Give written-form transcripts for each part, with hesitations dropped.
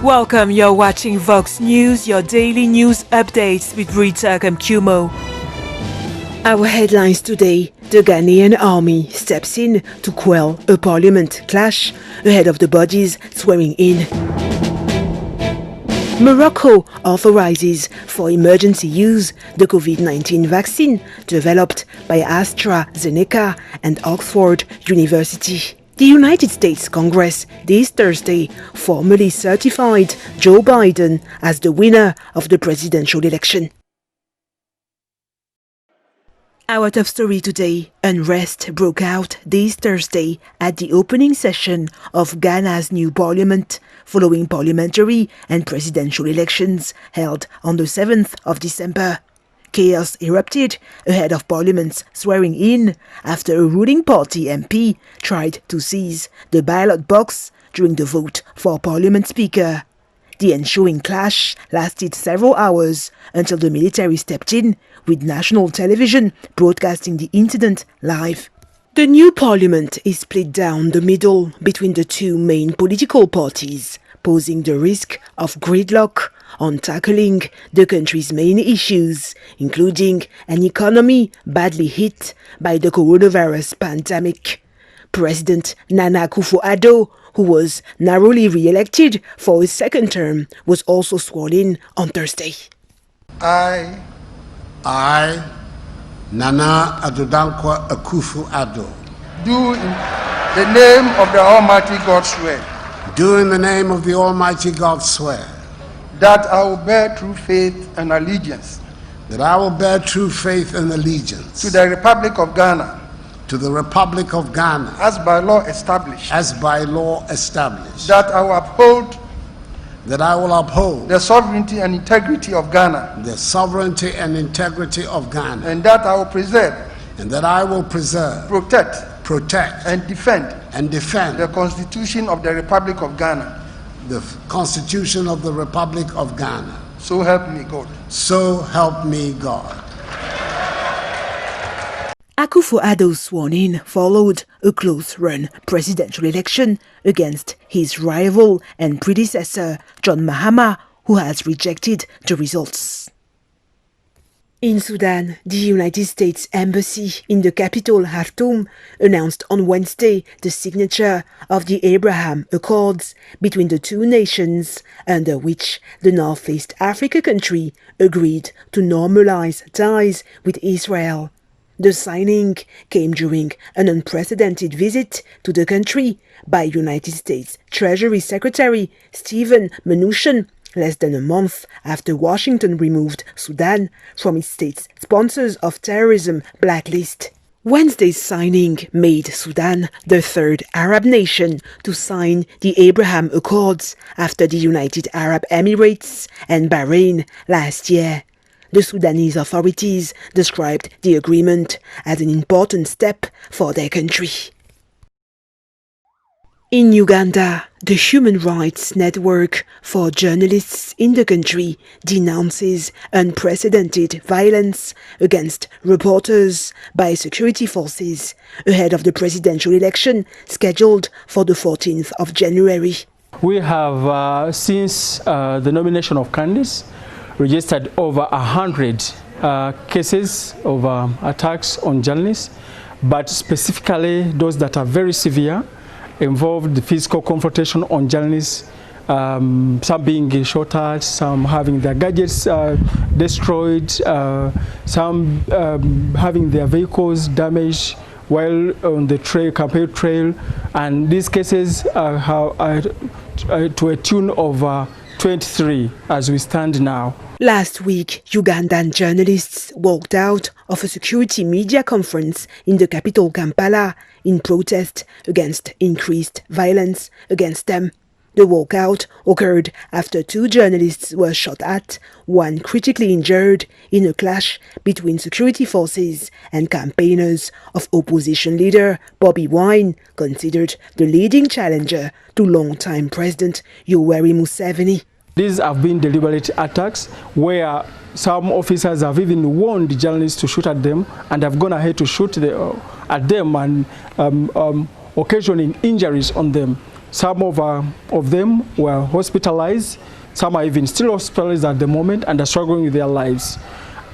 Welcome, you're watching Vox News, your daily news updates with Rita Kamkumo. Our headlines today: the Ghanaian army steps in to quell a parliament clash ahead of the body's swearing in. Morocco authorizes for emergency use the COVID-19 vaccine developed by AstraZeneca and Oxford University. The United States Congress this Thursday formally certified Joe Biden as the winner of the presidential election. Our top story today: unrest broke out this Thursday at the opening session of Ghana's new parliament, following parliamentary and presidential elections held on the 7th of December. Chaos erupted ahead of Parliament's swearing in after a ruling party MP tried to seize the ballot box during the vote for Parliament Speaker. The ensuing clash lasted several hours until the military stepped in, with national television broadcasting the incident live. The new parliament is split down the middle between the two main political parties, posing the risk of gridlock on tackling the country's main issues, including an economy badly hit by the coronavirus pandemic. President Nana Akufo-Addo, who was narrowly re-elected for a second term, was also sworn in on Thursday. I, Nana Addo Akufo-Addo, do in the name of the Almighty God swear. Do in the name of the Almighty God swear. That I will bear true faith and allegiance. That I will bear true faith and allegiance. To the Republic of Ghana. To the Republic of Ghana. As by law established. As by law established. That I will uphold. That I will uphold. The sovereignty and integrity of Ghana. The sovereignty and integrity of Ghana. And that I will preserve. And that I will preserve. Protect. And defend. The Constitution of the Republic of Ghana. The Constitution of the Republic of Ghana. So help me God. So help me God. Akufo-Addo's sworn-in followed a close-run presidential election against his rival and predecessor, John Mahama, who has rejected the results. In Sudan, the United States Embassy in the capital Khartoum announced on Wednesday the signature of the Abraham Accords between the two nations, under which the Northeast Africa country agreed to normalize ties with Israel. The signing came during an unprecedented visit to the country by United States Treasury Secretary Steven Mnuchin, less than a month after Washington removed Sudan from its state's sponsors of terrorism blacklist. Wednesday's signing made Sudan the third Arab nation to sign the Abraham Accords after the United Arab Emirates and Bahrain last year. The Sudanese authorities described the agreement as an important step for their country. In Uganda, the Human Rights Network for Journalists in the country denounces unprecedented violence against reporters by security forces ahead of the presidential election scheduled for the 14th of January. We have, since the nomination of candidates, registered over 100 cases of attacks on journalists, but specifically those that are very severe, involved the physical confrontation on journalists, some being shot at, some having their gadgets destroyed, some having their vehicles damaged while on the campaign trail, and these cases are to a tune of 23 as we stand now. Last week, Ugandan journalists walked out of a security media conference in the capital Kampala in protest against increased violence against them. The walkout occurred after two journalists were shot at, one critically injured, in a clash between security forces and campaigners of opposition leader Bobi Wine, considered the leading challenger to longtime President Yoweri Museveni. These have been deliberate attacks where some officers have even warned the journalists to shoot at them and have gone ahead to shoot at them and occasioning injuries on them. Some of them were hospitalized. Some are even still hospitalized at the moment and are struggling with their lives.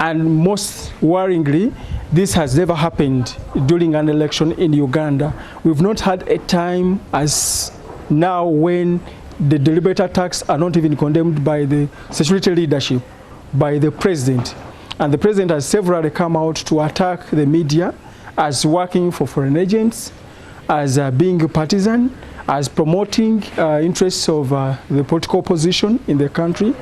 And most worryingly, this has never happened during an election in Uganda. We've not had a time as now when the deliberate attacks are not even condemned by the security leadership, by the president. And the president has severally come out to attack the media as working for foreign agents, as being partisan, as promoting interests of the political opposition in the country.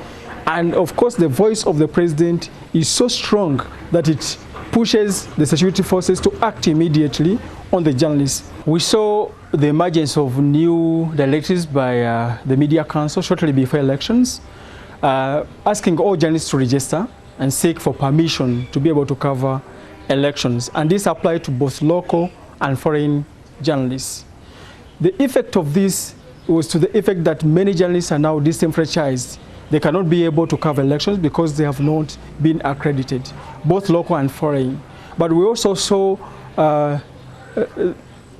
And of course, the voice of the president is so strong that it pushes the security forces to act immediately on the journalists. We saw the emergence of new directives by the Media Council shortly before elections, asking all journalists to register and seek for permission to be able to cover elections. And this applied to both local and foreign journalists. The effect of this was to the effect that many journalists are now disenfranchised. They cannot be able to cover elections because they have not been accredited, both local and foreign. But we also saw the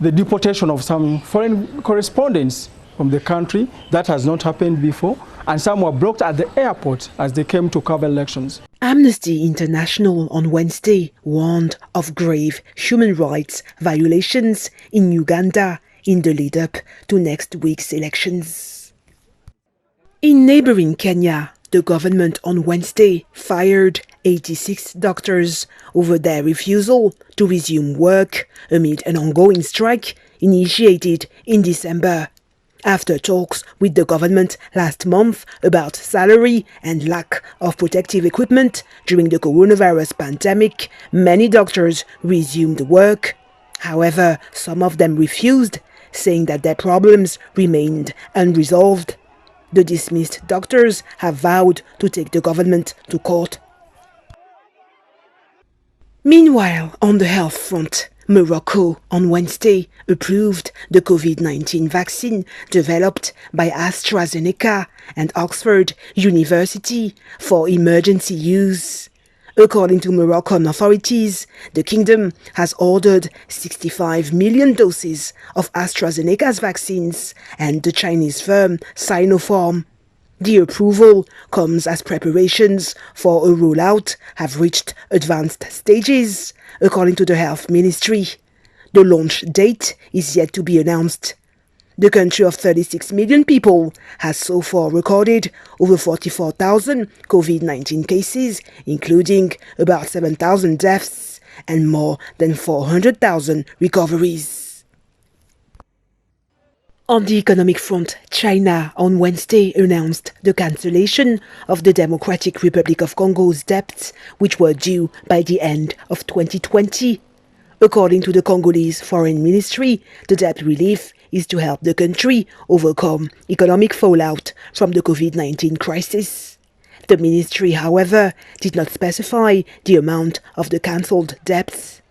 deportation of some foreign correspondents from the country. That has not happened before. And some were blocked at the airport as they came to cover elections. Amnesty International on Wednesday warned of grave human rights violations in Uganda in the lead-up to next week's elections. In neighboring Kenya, the government on Wednesday fired 86 doctors over their refusal to resume work amid an ongoing strike initiated in December. After talks with the government last month about salary and lack of protective equipment during the coronavirus pandemic, many doctors resumed work. However, some of them refused, saying that their problems remained unresolved. The dismissed doctors have vowed to take the government to court. Meanwhile, on the health front, Morocco on Wednesday approved the COVID-19 vaccine developed by AstraZeneca and Oxford University for emergency use. According to Moroccan authorities, the kingdom has ordered 65 million doses of AstraZeneca's vaccines and the Chinese firm Sinopharm. The approval comes as preparations for a rollout have reached advanced stages, according to the Health Ministry. The launch date is yet to be announced. The country of 36 million people has so far recorded over 44,000 COVID-19 cases, including about 7,000 deaths and more than 400,000 recoveries. On the economic front, China on Wednesday announced the cancellation of the Democratic Republic of Congo's debts, which were due by the end of 2020. According to the Congolese Foreign Ministry, the debt relief is to help the country overcome economic fallout from the COVID-19 crisis. The ministry, however, did not specify the amount of the cancelled debts.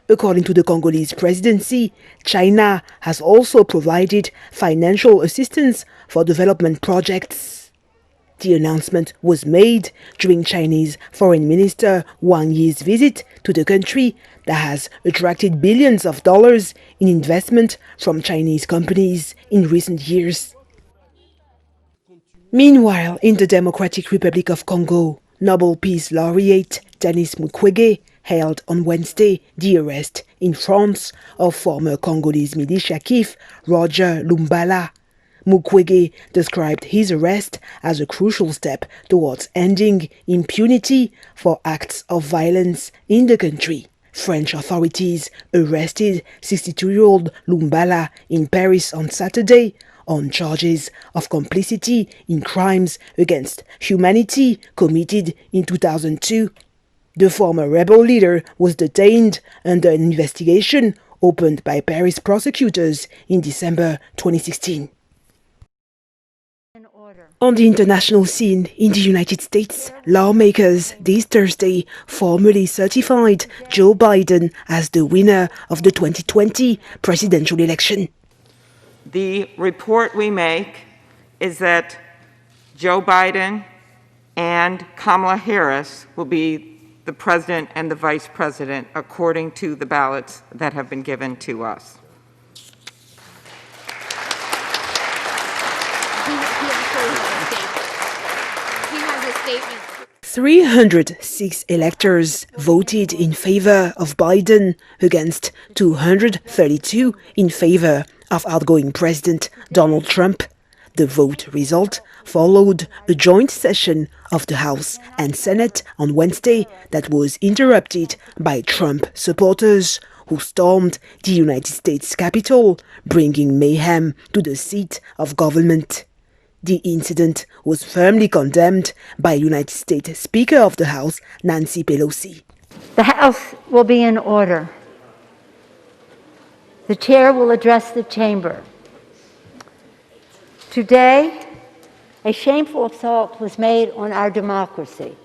According to the Congolese presidency, China has also provided financial assistance for development projects. The announcement was made during Chinese Foreign Minister Wang Yi's visit to the country that has attracted billions of dollars in investment from Chinese companies in recent years. Meanwhile, in the Democratic Republic of Congo, Nobel Peace Laureate Denis Mukwege hailed on Wednesday the arrest in France of former Congolese militia chief Roger Lumbala. Mukwege described his arrest as a crucial step towards ending impunity for acts of violence in the country. French authorities arrested 62-year-old Lumbala in Paris on Saturday on charges of complicity in crimes against humanity committed in 2002. The former rebel leader was detained under an investigation opened by Paris prosecutors in December 2016. On the international scene in the United States, lawmakers this Thursday formally certified Joe Biden as the winner of the 2020 presidential election. The report we make is that Joe Biden and Kamala Harris will be the president and the vice president according to the ballots that have been given to us. statement. 306 electors voted in favor of Biden against 232 in favor of outgoing President Donald Trump. The vote result followed a joint session of the House and Senate on Wednesday that was interrupted by Trump supporters who stormed the United States Capitol, bringing mayhem to the seat of government. The incident was firmly condemned by United States Speaker of the House, Nancy Pelosi. The House will be in order. The chair will address the chamber. Today, a shameful assault was made on our democracy.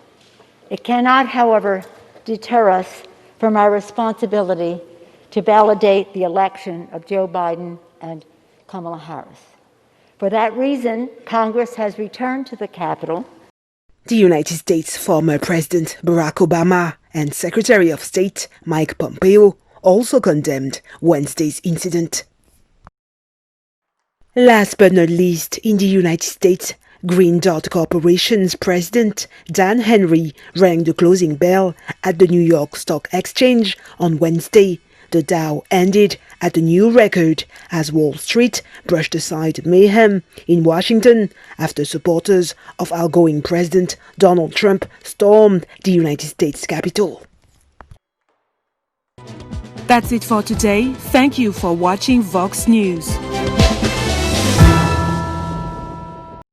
It cannot, however, deter us from our responsibility to validate the election of Joe Biden and Kamala Harris. For that reason, Congress has returned to the Capitol. The United States former President Barack Obama and Secretary of State Mike Pompeo also condemned Wednesday's incident. Last but not least, in the United States, Green Dot Corporation's president Dan Henry rang the closing bell at the New York Stock Exchange on Wednesday. The Dow ended at a new record as Wall Street brushed aside mayhem in Washington after supporters of outgoing President Donald Trump stormed the United States Capitol. That's it for today. Thank you for watching Vox News.